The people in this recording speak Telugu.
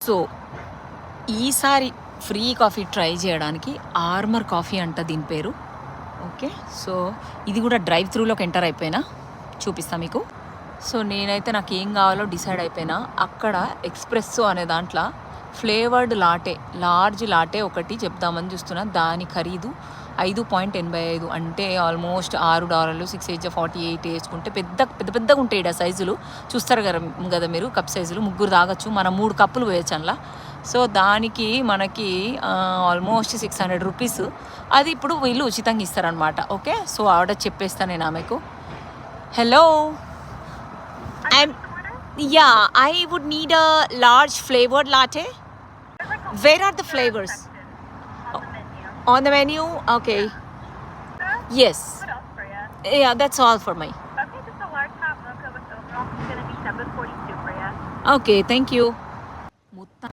సో ఈసారి ఫ్రీ కాఫీ ట్రై చేయడానికి ఆర్మర్ కాఫీ అంట దీని పేరు. ఓకే, సో ఇది కూడా డ్రైవ్ త్రూలోకి ఎంటర్ అయిపోయినా చూపిస్తా మీకు. సో నేనైతే నాకు ఏం కావాలో డిసైడ్ అయిపోయినా. అక్కడ ఎక్స్ప్రెస్సో అనే దాంట్లో ఫ్లేవర్డ్ లాటే, లార్జ్ లాటే ఒకటి చెప్దామని చూస్తున్నా. దాని ఖరీదు 5.85, అంటే ఆల్మోస్ట్ $6, 6 48 వేసుకుంటే పెద్దగా ఉంటాయి ఆ సైజులు. చూస్తారు కదా మీరు, కప్ సైజులు 3 తాగొచ్చు. మనం 3 కప్పులు వేయచ్చు అందులో. సో దానికి మనకి ఆల్మోస్ట్ 600 రూపీస్. అది ఇప్పుడు వీళ్ళు ఉచితంగా ఇస్తారనమాట. ఓకే, సో ఆర్డర్ చెప్పేస్తాను నేను ఆమెకు. Hello, yeah, I would need a large flavored latte. Where are the flavors? On the menu? Okay. Yes. What else for you? Yeah, that's all for me. Okay, just a large hot mocha with oat milk is going to be $7.42 for you. Okay, thank you.